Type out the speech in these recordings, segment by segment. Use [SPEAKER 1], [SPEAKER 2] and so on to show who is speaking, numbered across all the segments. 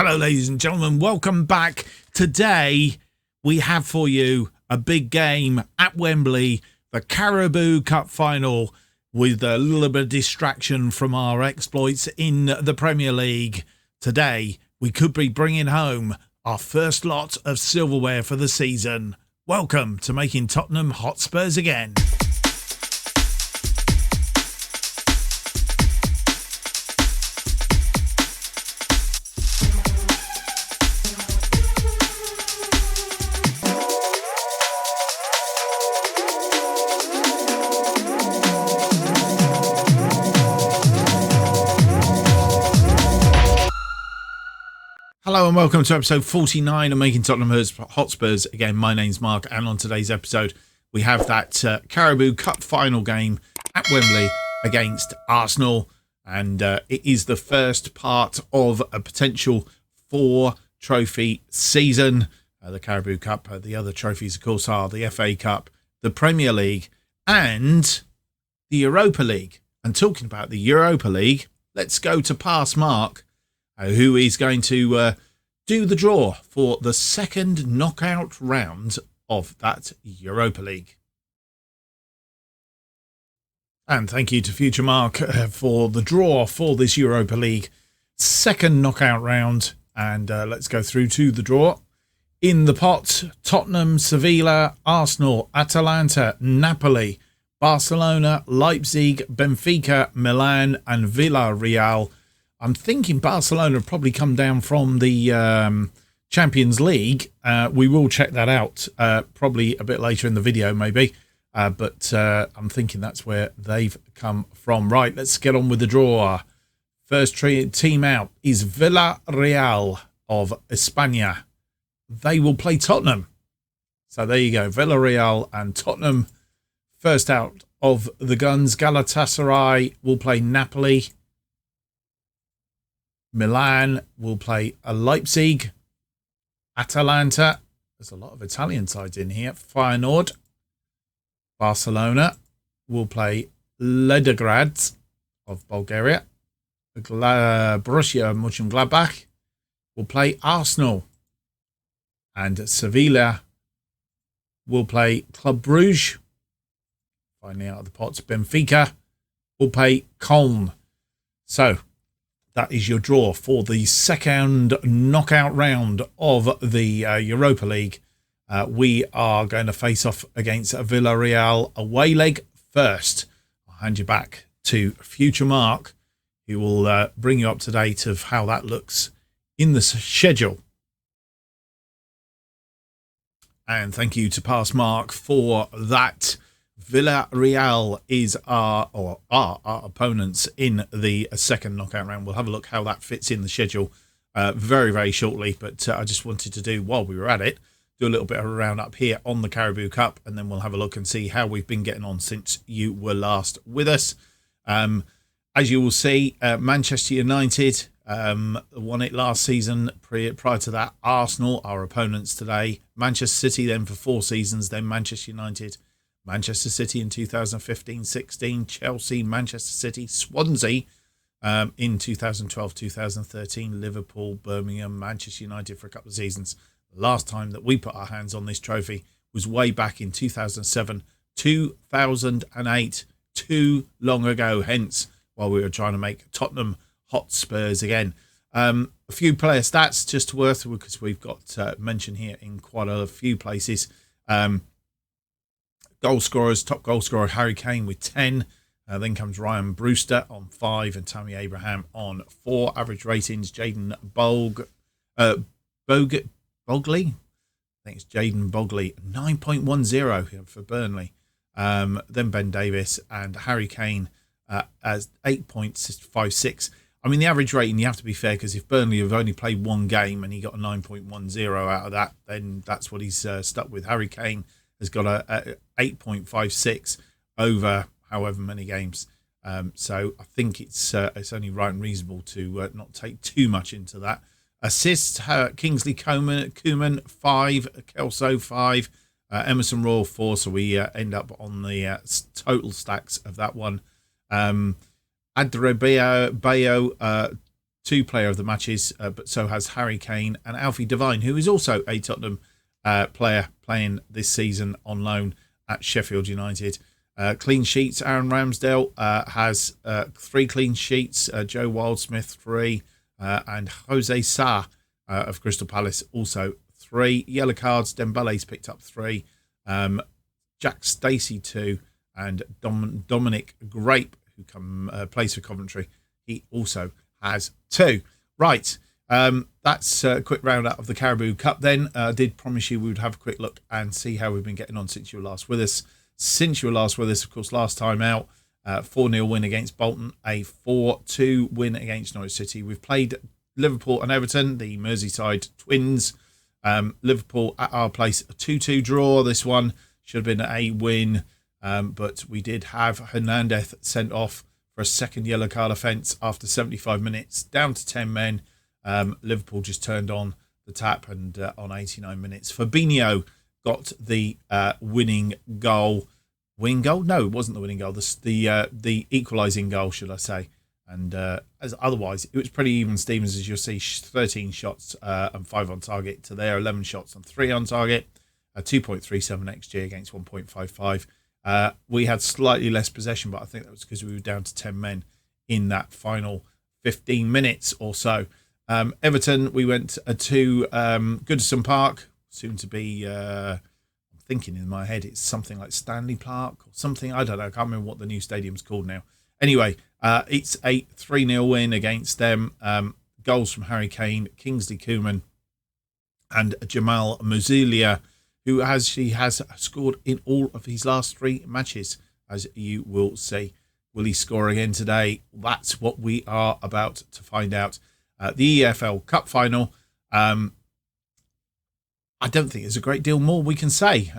[SPEAKER 1] Hello, ladies and gentlemen. Welcome back. Today, we have for you a big game at Wembley, the Carabao Cup final, with a little bit of distraction from our exploits in the Premier League. Today, we could be bringing home our first lot of silverware for the season. Welcome to making Tottenham hot Spurs again. Hello and welcome to episode 49 of Making Tottenham Hotspurs. Again, my name's Mark, and on today's episode, we have that Carabao Cup final game at Wembley against Arsenal, and it is the first part of a potential 4-trophy season. The Carabao Cup, the other trophies, of course, are the FA Cup, the Premier League, and the Europa League. And talking about the Europa League, let's go to Past Mark, who is going to do the draw for the second knockout round of that Europa League. And thank you to Future Mark for the draw for this Europa League second knockout round. And let's go through to the draw. In the pot, Tottenham, Sevilla, Arsenal, Atalanta, Napoli, Barcelona, Leipzig, Benfica, Milan and Villarreal. I'm thinking Barcelona have probably come down from the Champions League. We will check that out probably a bit later in the video, maybe. But I'm thinking that's where they've come from. Right, let's get on with the draw. First team out is Villarreal of España. They will play Tottenham. So there you go, Villarreal and Tottenham. First out of the guns, Galatasaray will play Napoli. Milan will play Leipzig. Atalanta, there's a lot of Italian sides in here. Feyenoord. Barcelona will play Leningrad of Bulgaria. Borussia Mönchengladbach will play Arsenal. And Sevilla will play Club Brugge. Finally out of the pots, Benfica will play Köln. So, that is your draw for the second knockout round of the Europa League. We are going to face off against Villarreal away leg first. I'll hand you back to Future Mark, who will bring you up to date of how that looks in the schedule. And thank you to Past Mark for that. Villarreal is our opponents in the second knockout round. We'll have a look how that fits in the schedule very, very shortly. But I just wanted to do, while we were at it, do a little bit of a roundup here on the Carabao Cup, and then we'll have a look and see how we've been getting on since you were last with us. As you will see, Manchester United won it last season. Prior to that, Arsenal, our opponents today. Manchester City then for 4 seasons, then Manchester United, Manchester City in 2015-16, Chelsea, Manchester City, Swansea in 2012-2013, Liverpool, Birmingham, Manchester United for a couple of seasons. The last time that we put our hands on this trophy was way back in 2007, 2008, too long ago, hence while we were trying to make Tottenham hot Spurs again. A few player stats just worth, because we've got mention here in quite a few places. Goal scorers, top goal scorer Harry Kane with 10. Then comes Ryan Brewster on 5 and Tammy Abraham on 4. Average ratings, Jaden Bogley. I think it's Jaden Bogley, 9.10 for Burnley. Then Ben Davis and Harry Kane as 8.56. I mean, the average rating, you have to be fair, because if Burnley have only played one game and he got a 9.10 out of that, then that's what he's stuck with. Harry Kane has got a 8.56 over however many games. So I think it's only right and reasonable to not take too much into that. Assists, Kingsley Coman 5, Kelso 5, Emerson Royal 4. So we end up on the total stacks of that one. Adebayo 2 player of the matches, but so has Harry Kane and Alfie Devine, who is also a Tottenham player playing this season on loan at Sheffield United. Clean sheets, Aaron Ramsdale has 3 clean sheets, Joe Wildsmith 3, and Jose Sa of Crystal Palace also 3. Yellow cards, Dembele's picked up 3, Jack Stacey 2, and Dominic Grape, who plays for Coventry, he also has 2. Right, that's a quick round out of the Carabao Cup then. I did promise you we would have a quick look and see how we've been getting on since you were last with us. Of course, last time out, 4-0 win against Bolton, a 4-2 win against Norwich City. We've played Liverpool and Everton, the Merseyside twins. Liverpool at our place, a 2-2 draw. This one should have been a win, but we did have Hernandez sent off for a second yellow card offence after 75 minutes, down to 10 men. Liverpool just turned on the tap, and on 89 minutes, Fabinho got the winning goal. Winning goal? No, it wasn't the winning goal. The equalising goal, should I say. And as otherwise, it was pretty even Stevens, as you'll see, 13 shots and 5 on target to their 11 shots and 3 on target. 2.37 XG against 1.55. We had slightly less possession, but I think that was because we were down to 10 men in that final 15 minutes or so. Everton, we went to Goodison Park, soon to be, I'm thinking in my head, it's something like Stanley Park or something. I don't know. I can't remember what the new stadium's called now. Anyway, it's a 3-0 win against them. Goals from Harry Kane, Kingsley Coman, and Jamal Musiala, who has scored in all of his last 3 matches, as you will see. Will he score again today? That's what we are about to find out. The EFL Cup final. I don't think there's a great deal more we can say.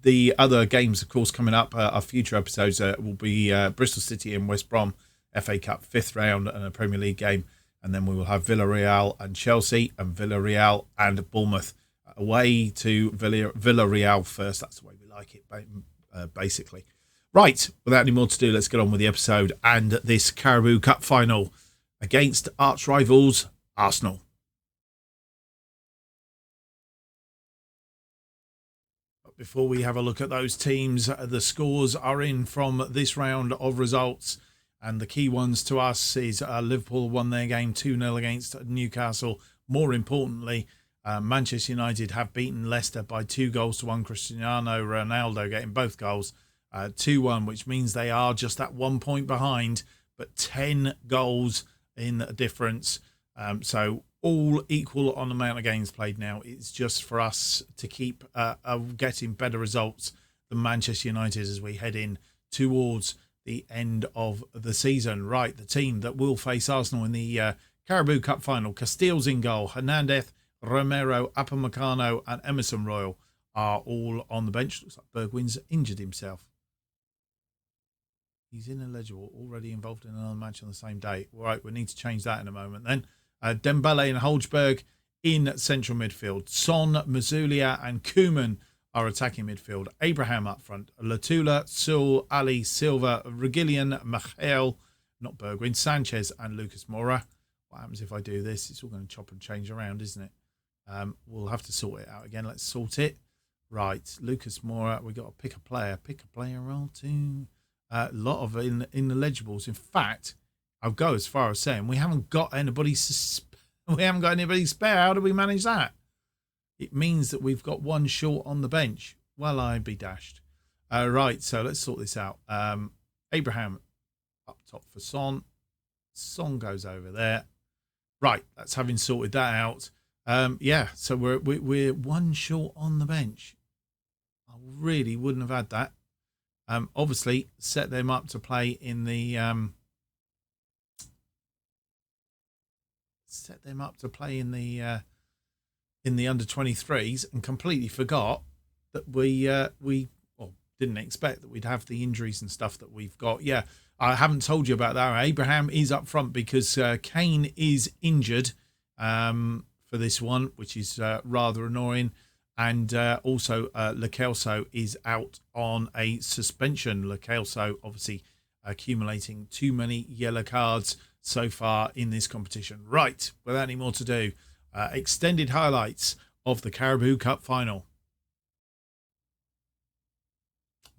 [SPEAKER 1] The other games, of course, coming up, our future episodes will be Bristol City and West Brom, FA Cup 5th round and a Premier League game. And then we will have Villarreal and Chelsea, and Villarreal and Bournemouth. Away to Villarreal first. That's the way we like it, basically. Right, without any more to do, let's get on with the episode and this Carabao Cup final against arch rivals Arsenal. But before we have a look at those teams, the scores are in from this round of results. And the key ones to us is Liverpool won their game 2-0 against Newcastle. More importantly, Manchester United have beaten Leicester by 2-1. Cristiano Ronaldo getting both goals, 2-1, which means they are just at 1 point behind, but 10 goals in difference. So all equal on the amount of games played now. It's just for us to keep getting better results than Manchester United as we head in towards the end of the season. Right, the team that will face Arsenal in the Carabao Cup final: Castile's in goal, Hernandez, Romero, Upamecano and Emerson Royal are all on the bench. Looks like Bergwijn's injured himself. He's ineligible, already involved in another match on the same day. Right, we need to change that in a moment then. Dembele and Holzberg in central midfield. Son, Musiala and Koeman are attacking midfield. Abraham up front. Latula, Sul, Ali, Silva, Reguilon, Michael, not Bergwijn, Sanchez and Lucas Moura. What happens if I do this? It's all going to chop and change around, isn't it? We'll have to sort it out again. Let's sort it. Right, Lucas Moura. We've got to pick a player. Pick a player or two. A lot of ineligibles. In fact, I'll go as far as saying we haven't got anybody spare. How do we manage that? It means that we've got one short on the bench. Well, I'd be dashed. Right, so let's sort this out. Abraham up top for Son. Son goes over there. Right, that's having sorted that out. Yeah, so we're one short on the bench. I really wouldn't have had that. Obviously, set them up to play in the under 23s, and completely forgot that we didn't expect that we'd have the injuries and stuff that we've got. Yeah, I haven't told you about that. Abraham is up front because Kane is injured for this one, which is rather annoying. And also Lo Celso is out on a suspension. Lo Celso obviously accumulating too many yellow cards. so far in this competition. Right, without any more to do, extended highlights of the Carabao Cup final.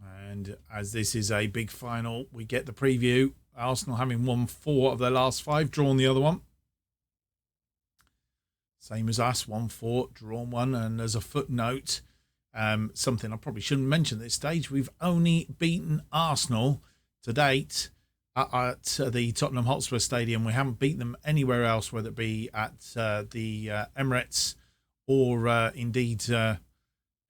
[SPEAKER 1] And as this is a big final, we get the preview. Arsenal having won 4 of their last 5, drawn the other one. Same as us, 1-4, drawn 1. And as a footnote, something I probably shouldn't mention at this stage, we've only beaten Arsenal to date at the Tottenham Hotspur Stadium. We haven't beaten them anywhere else, whether it be at the Emirates or indeed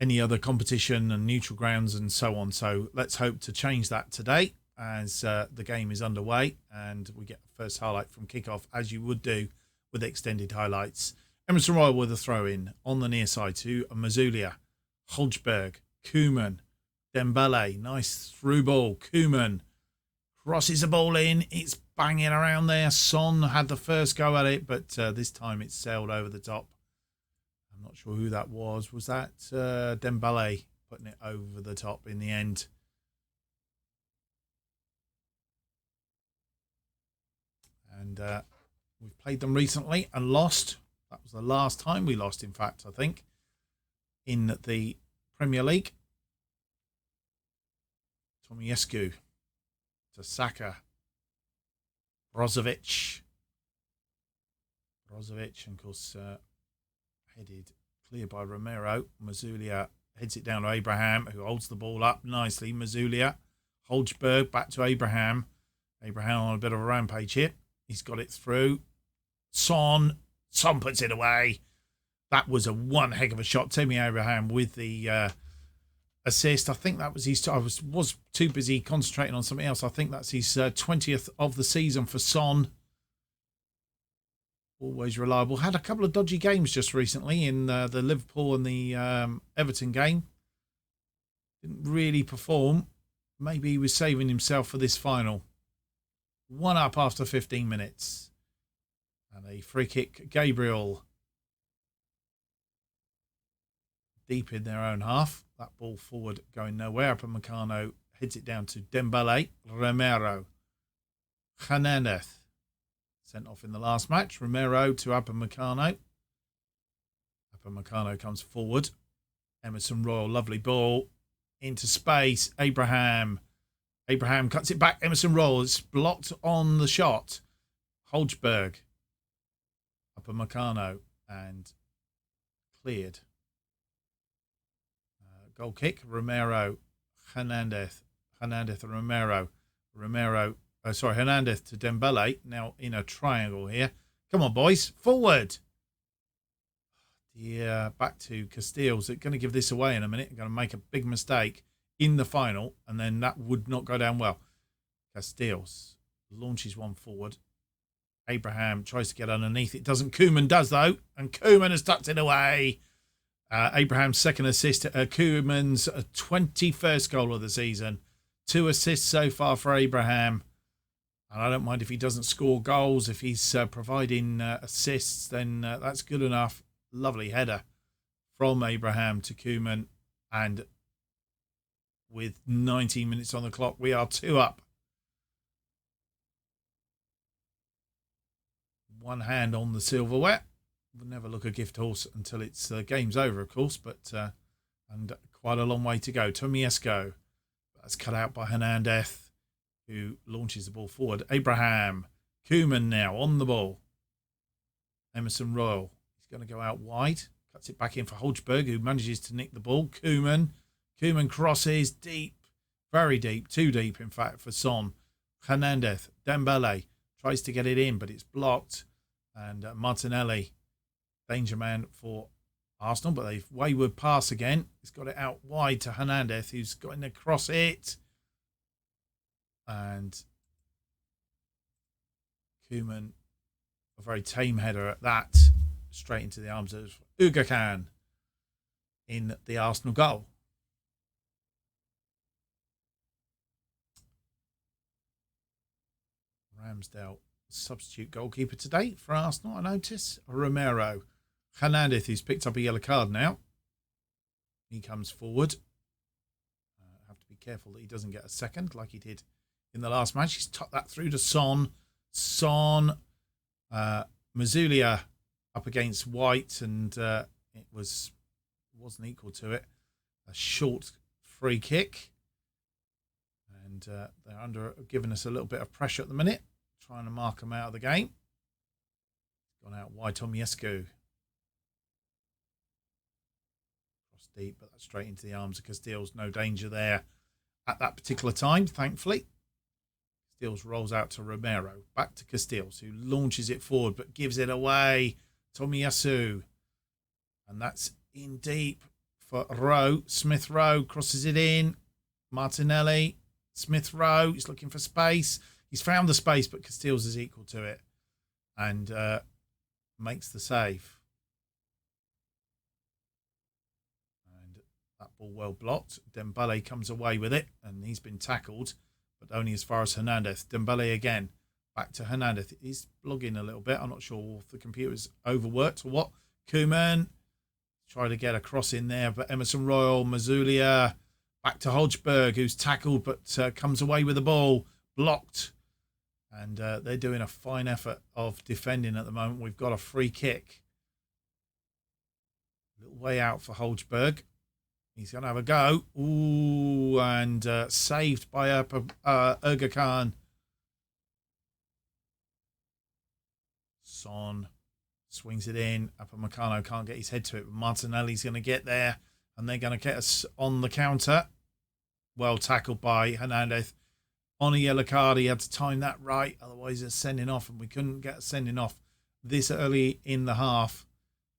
[SPEAKER 1] any other competition and neutral grounds and so on. So let's hope to change that today as the game is underway and we get the first highlight from kickoff, as you would do with extended highlights. Emerson Royal with a throw-in on the near side to Mazulia, Holzberg, Koeman, Dembele, nice through ball. Koeman crosses the ball in. It's banging around there. Son had the first go at it, but this time it's sailed over the top. I'm not sure who that was. Was that Dembele putting it over the top in the end? And we've played them recently and lost. That was the last time we lost, in fact, I think, in the Premier League. Tomiescu to Saka. Brozovic, and of course, headed clear by Romero. Mazulia heads it down to Abraham, who holds the ball up nicely. Mazulia, Holzberg, back to Abraham. Abraham on a bit of a rampage here. He's got it through. Son puts it away. That was a one heck of a shot. Tammy Abraham with the assist. I think that was his. I was too busy concentrating on something else. I think that's his 20th of the season for Son. Always reliable. Had a couple of dodgy games just recently in the Liverpool and the Everton game. Didn't really perform. Maybe he was saving himself for this final. 1 up after 15 minutes. And a free kick. Gabriel. Deep in their own half. That ball forward going nowhere. Upamecano heads it down to Dembele. Romero. Hernandez. Sent off in the last match. Romero to Upamecano. Upamecano comes forward. Emerson Royal, lovely ball. Into space. Abraham. Abraham cuts it back. Emerson Royal is blocked on the shot. Holzberg. Upamecano. And cleared. Goal kick. Romero. Hernandez. Hernandez and Romero. Romero. Hernandez to Dembele. Now in a triangle here. Come on, boys. Forward. Yeah, back to Casteels. They're going to give this away in a minute. They're going to make a big mistake in the final, and then that would not go down well. Casteels launches one forward. Abraham tries to get underneath. It doesn't. Koeman does, though, and Koeman has tucked it away. Abraham's second assist. Koeman's 21st goal of the season. 2 assists so far for Abraham. And I don't mind if he doesn't score goals. If he's providing assists, then that's good enough. Lovely header from Abraham to Koeman. And with 19 minutes on the clock, we are 2 up. One hand on the silverware. We'll never look a gift horse until it's game's over, of course. But and quite a long way to go. Tomiescu. That's cut out by Hernandez, who launches the ball forward. Abraham. Koeman now on the ball. Emerson Royal. He's going to go out wide. Cuts it back in for Holzberg, who manages to nick the ball. Koeman. Koeman crosses deep. Very deep. Too deep, in fact, for Son. Hernandez. Dembele. Tries to get it in, but it's blocked. And Martinelli. Danger man for Arsenal, but they've wayward pass again. He's got it out wide to Hernandez, who's got in across it. And Koeman, a very tame header at that, straight into the arms of Ugakan in the Arsenal goal. Ramsdale, substitute goalkeeper today for Arsenal, I notice. Romero. Hernandez, who's picked up a yellow card now. He comes forward. Have to be careful that he doesn't get a second like he did in the last match. He's tucked that through to Son. Son. Mazulia up against White, and it wasn't equal to it. A short free kick. And they're giving us a little bit of pressure at the minute, trying to mark them out of the game. Gone out wide, Tomiescu. Cross deep, but that's straight into the arms of Casteels. No danger there at that particular time, thankfully. Casteels rolls out to Romero. Back to Casteels, who launches it forward, but gives it away. Tomiyasu. And that's in deep for Rowe. Smith Rowe crosses it in. Martinelli. Smith Rowe, he's looking for space. He's found the space, but Casteels is equal to it and makes the save. And that ball well blocked. Dembele comes away with it, and he's been tackled, but only as far as Hernandez. Dembele again, back to Hernandez. He's blogging a little bit. I'm not sure if the computer's overworked or what. Koeman tried to get a cross in there, but Emerson Royal, Mazulia. Back to Hodgberg, who's tackled but comes away with the ball, blocked. And they're doing a fine effort of defending at the moment. We've got a free kick. Little way out for Hodgberg. He's going to have a go. Ooh, and saved by Ergakan. Son swings it in. Upamecano can't get his head to it, but Martinelli's going to get there. And they're going to get us on the counter. Well tackled by Hernandez. On a yellow card, he had to time that right. Otherwise, it's sending off. And we couldn't get a sending off this early in the half.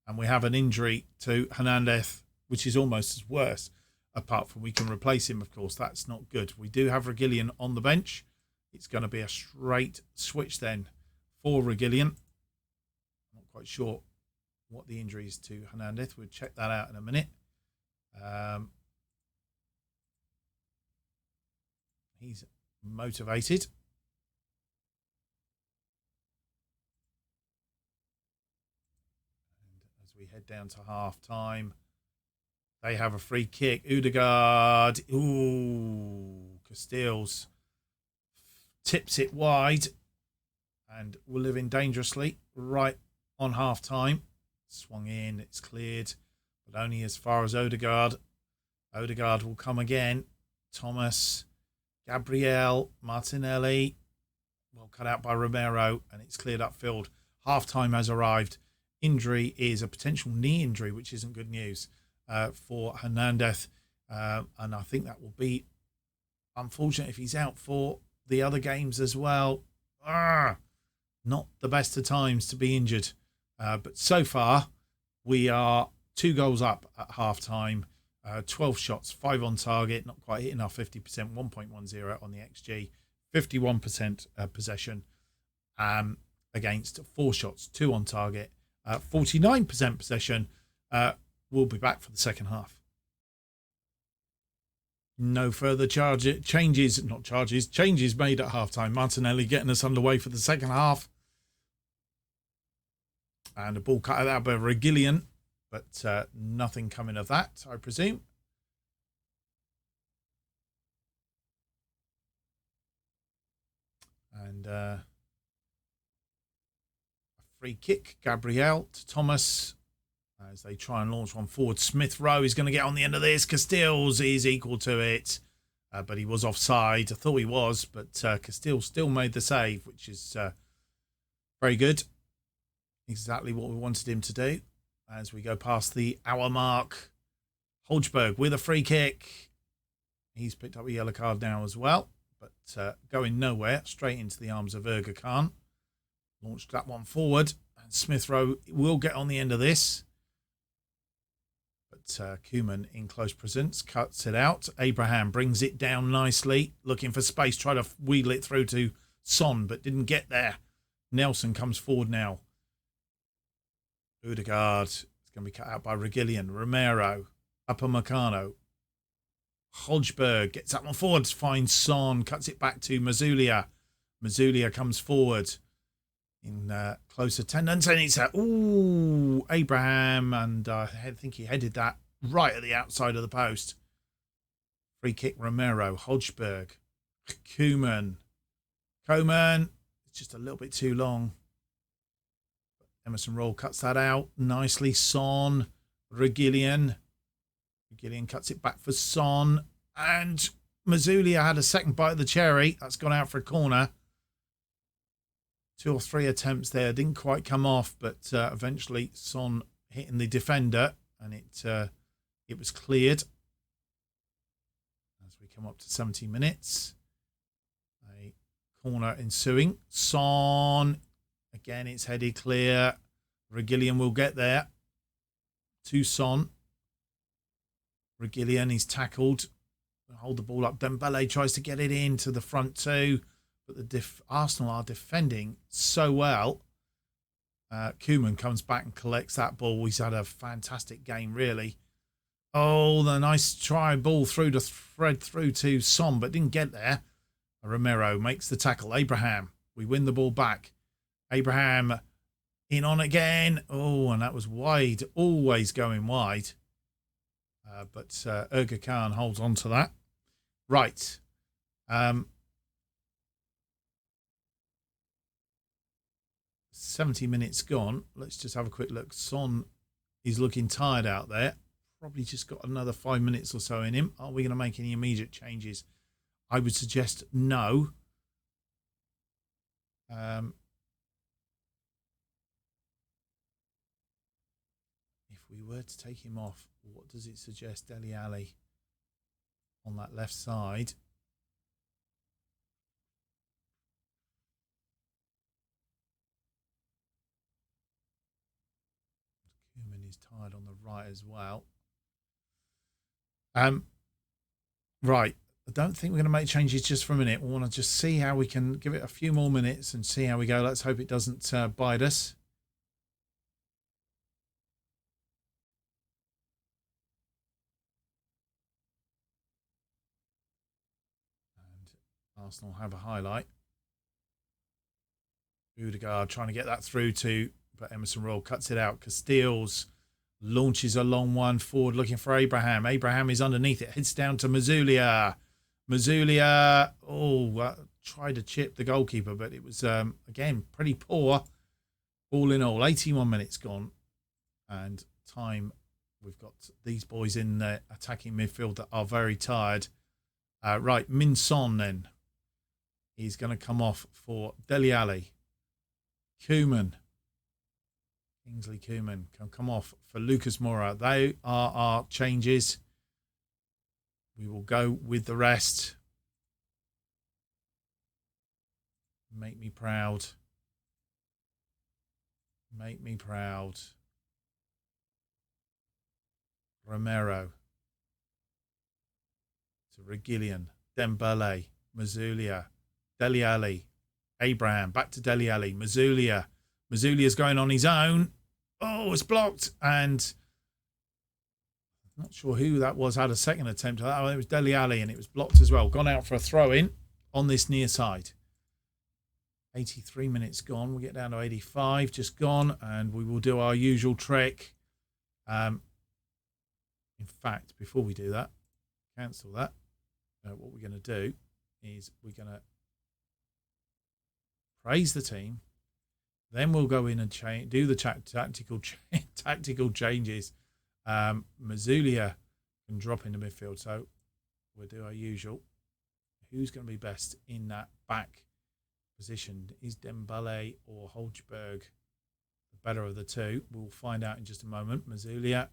[SPEAKER 1] And we have an injury to Hernandez, which is almost as worse. Apart from we can replace him, of course. That's not good. We do have Reguilón on the bench. It's going to be a straight switch then for Reguilón. Not quite sure what the injury is to Hernandez. We'll check that out in a minute. He's motivated. And as we head down to half time, they have a free kick. Odegaard. Ooh, Casteels tips it wide, and we're living dangerously right on half time. Swung in, it's cleared, but only as far as Odegaard. Odegaard will come again. Thomas, Gabriel, Martinelli. Well cut out by Romero, and it's cleared upfield. Half-time has arrived. Injury is a potential knee injury, which isn't good news for Hernandez. And I think that will be unfortunate if he's out for the other games as well. Not the best of times to be injured. But so far, we are 2 goals up at half-time. 12 shots, 5 on target, not quite hitting our 50%, 1.10 on the XG, 51% possession against 4 shots, 2 on target, 49% possession. We'll be back for the second half. No further changes made at halftime. Martinelli getting us underway for the second half. And a ball cut out by Reguilón. But nothing coming of that, I presume. And a free kick, Gabriel to Thomas, as they try and launch one forward. Smith Rowe is going to get on the end of this. Casteels is equal to it, but he was offside. I thought he was, but Casteels still made the save, which is very good. Exactly what we wanted him to do. As we go past the hour mark, Hodgberg with a free kick. He's picked up a yellow card now as well, but going nowhere, straight into the arms of Ergakan. Launched that one forward, and Smith Rowe will get on the end of this. But Koeman in close presence cuts it out. Abraham brings it down nicely, looking for space, tried to wheedle it through to Son, but didn't get there. Nelson comes forward now. Odegaard is going to be cut out by Reguilón. Romero, Upamecano. Hodgberg gets that one forward, finds Son, cuts it back to Mazulia. Mazulia comes forward in close attendance, and it's Abraham, and I think he headed that right at the outside of the post. Free kick, Romero, Hodgberg, Koeman. just a little bit too long. Emerson Royal cuts that out nicely. Son, Reguilón. Reguilón cuts it back for Son. And Mazzuglia had a second bite of the cherry. That's gone out for a corner. 2 or 3 attempts there. Didn't quite come off, but eventually Son hitting the defender. And it was cleared. As we come up to 70 minutes. A corner ensuing. Son. Again, it's headed clear. Reguilón will get there. To Son. Reguilón is tackled. Hold the ball up. Dembele tries to get it into the front two. But Arsenal are defending so well. Koeman comes back and collects that ball. He's had a fantastic game, really. Oh, the nice try ball through to thread through to Son, but didn't get there. Romero makes the tackle. Abraham, we win the ball back. Abraham in on again. Oh, and that was wide. Always going wide. But Erga Khan holds on to that. Right. 70 minutes gone. Let's just have a quick look. Son is looking tired out there. Probably just got another 5 minutes or so in him. Are we going to make any immediate changes? I would suggest no. If we were to take him off, what does it suggest? Dele Alli on that left side. Koeman is tired on the right as well. Right. I don't think we're going to make changes just for a minute. We want to just see how we can give it a few more minutes and see how we go. Let's hope it doesn't bite us. And Arsenal have a highlight. Odegaard trying to get that through to, but Emerson Royal cuts it out. Casteels launches a long one forward looking for Abraham. Abraham is underneath it. Heads down to Mazzuglia. Mazzuglia, tried to chip the goalkeeper, but it was, again, pretty poor. All in all, 81 minutes gone. And time, we've got these boys in the attacking midfield that are very tired. Right, Min Son then. He's going to come off for Dele Alli. Koeman. Kingsley Koeman can come off for Lucas Moura. They are our changes. We will go with the rest. Make me proud. Make me proud. Romero. To Reguilón. Dembele. Mazzuglia. Dele Alli. Abraham. Back to Dele Alli. Mazzuglia. Mazzuglia's going on his own. Oh, it's blocked. And I'm not sure who that was. Had a second attempt. Oh, it was Dele Alli, and it was blocked as well. Gone out for a throw-in on this near side. 83 minutes gone. We get down to 85. Just gone. And we will do our usual trick. In fact, before we do that, cancel that. What we're going to do is we're going to praise the team. Then we'll go in and do the tactical changes. Mazzuglia can drop into midfield, so we'll do our usual. Who's going to be best in that back position? Is Dembele or Holzberg the better of the two? We'll find out in just a moment. Mazzuglia.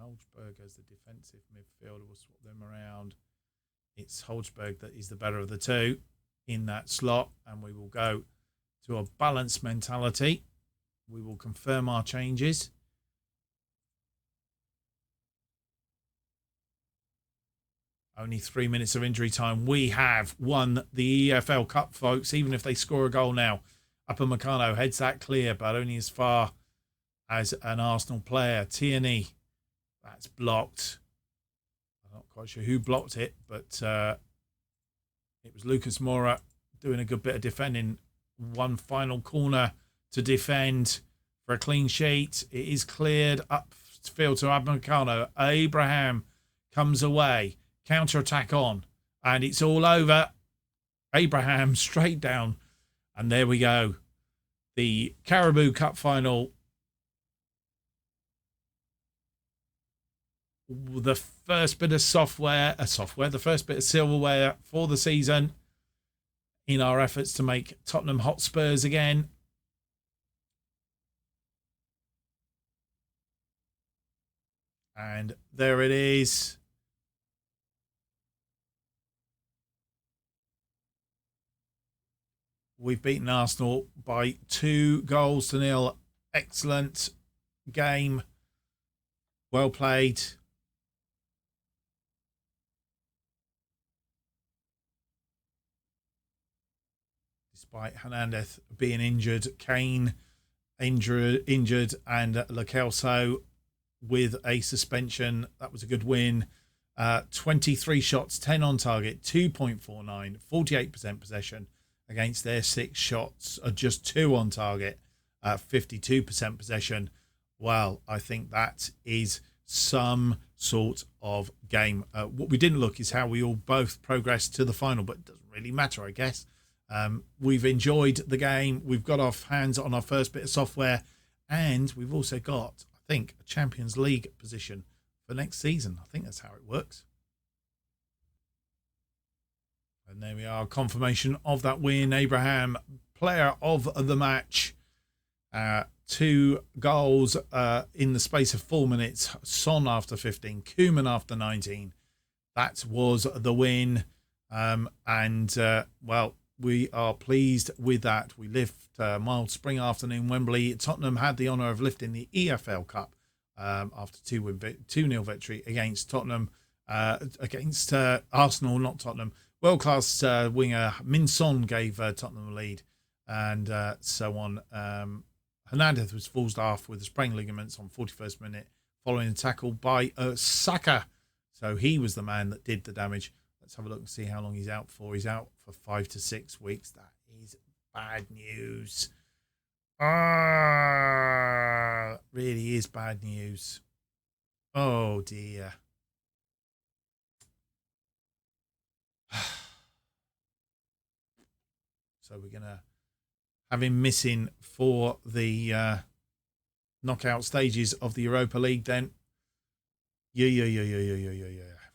[SPEAKER 1] Holzberg as the defensive midfielder. We'll swap them around. It's Holzberg that is the better of the two in that slot, and we will go to a balanced mentality. We will confirm our changes. Only 3 minutes of injury time. We have won the EFL Cup, folks, even if they score a goal now. Upamecano heads that clear, but only as far as an Arsenal player. Tierney, that's blocked. I'm not quite sure who blocked it, but it was Lucas Moura doing a good bit of defending. One final corner to defend for a clean sheet. It is cleared upfield to Upamecano. Abraham comes away. Counter-attack on. And it's all over. Abraham straight down. And there we go. The Carabao Cup final. The first bit of the first bit of silverware for the season in our efforts to make Tottenham Hotspurs again. And there it is. We've beaten Arsenal by 2-0. Excellent game. Well played. Despite Hernandez being injured, Kane injured, and Lo Celso with a suspension. That was a good win. 23 shots, 10 on target, 2.49, 48% possession against their 6 shots, just 2 on target, 52% possession. Well, I think that is some sort of game. What we didn't look is how we all both progressed to the final, but it doesn't really matter, I guess. We've enjoyed the game. We've got our hands on our first bit of software, and we've also got, I think, a Champions League position for next season. I think that's how it works. And there we are, confirmation of that win. Abraham, player of the match. 2 goals in the space of 4 minutes. Son after 15, Koeman after 19. That was the win. Well, we are pleased with that. We lift mild spring afternoon Wembley. Tottenham had the honour of lifting the EFL Cup after 2-0 victory against Tottenham, against Arsenal, not Tottenham. World-class winger Min Son gave Tottenham a lead, and so on. Hernandez was forced off with the sprained ligaments on 41st minute following a tackle by Saka. So he was the man that did the damage. Let's have a look and see how long he's out for. He's out for 5 to 6 weeks. That is bad news. Really is bad news. Oh, dear. So we're going to have him missing for the knockout stages of the Europa League then. Yeah.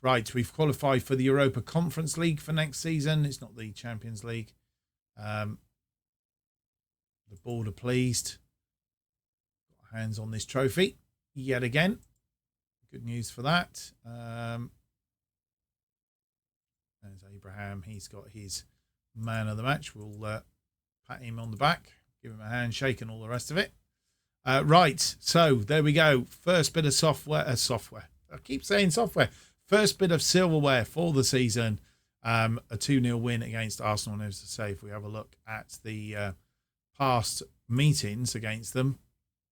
[SPEAKER 1] Right, we've qualified for the Europa Conference League for next season. It's not the Champions League. The board are pleased. Got hands on this trophy yet again. Good news for that. There's Abraham. He's got his man of the match. We'll pat him on the back, give him a handshake and all the rest of it. Right, so there we go. First bit of software. I keep saying software. First bit of silverware for the season. A 2-0 win against Arsenal. And as I say, if we have a look at the past meetings against them,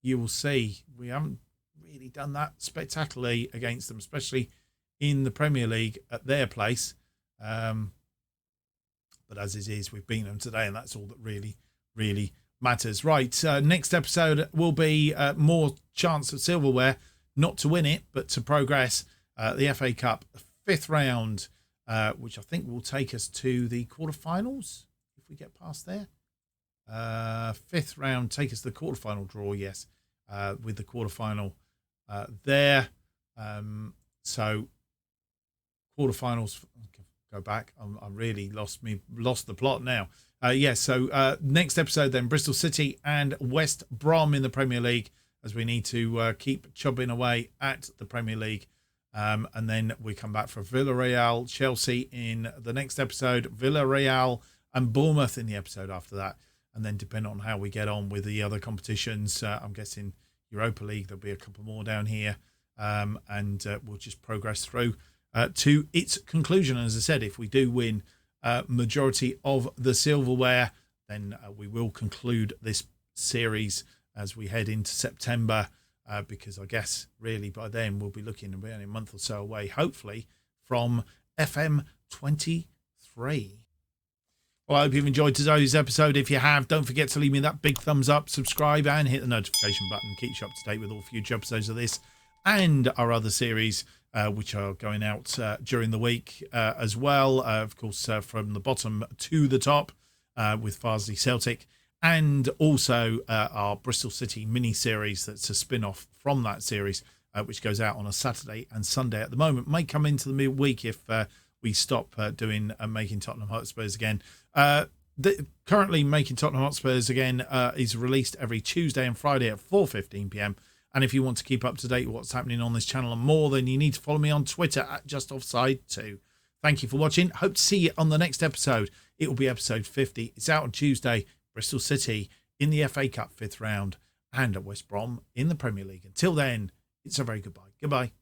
[SPEAKER 1] you will see we haven't really done that spectacularly against them, especially in the Premier League at their place. But as it is, we've beaten them today, and that's all that really, really matters. Right, next episode will be more chance of silverware, not to win it, but to progress. The FA Cup 5th round, which I think will take us to the quarterfinals if we get past there. 5th round, take us to the quarterfinal draw, yes, with the quarterfinal there. So quarterfinals, go back. I really lost the plot now. So next episode then, Bristol City and West Brom in the Premier League, as we need to keep chubbing away at the Premier League. And then we come back for Villarreal, Chelsea in the next episode, Villarreal and Bournemouth in the episode after that. And then depending on how we get on with the other competitions, I'm guessing Europa League, there'll be a couple more down here. And we'll just progress through to its conclusion. And as I said, if we do win majority of the silverware, then we will conclude this series as we head into September. Because I guess really by then we'll be looking at only a month or so away, hopefully, from FM23. Well, I hope you've enjoyed today's episode. If you have, don't forget to leave me that big thumbs up, subscribe, and hit the notification button. Keeps you up to date with all future episodes of this and our other series, which are going out during the week as well. Of course, from the bottom to the top with Farsley Celtic, and also our Bristol City mini-series that's a spin-off from that series, which goes out on a Saturday and Sunday at the moment. May come into the midweek if we stop doing Making Tottenham Hotspurs again. Currently, Making Tottenham Hotspurs again is released every Tuesday and Friday at 4:15 p.m. And if you want to keep up to date with what's happening on this channel and more, then you need to follow me on Twitter at JustOffsideFM. Thank you for watching. Hope to see you on the next episode. It will be episode 50. It's out on Tuesday. Bristol City in the FA Cup 5th round and at West Brom in the Premier League. Until then, it's a very goodbye. Goodbye.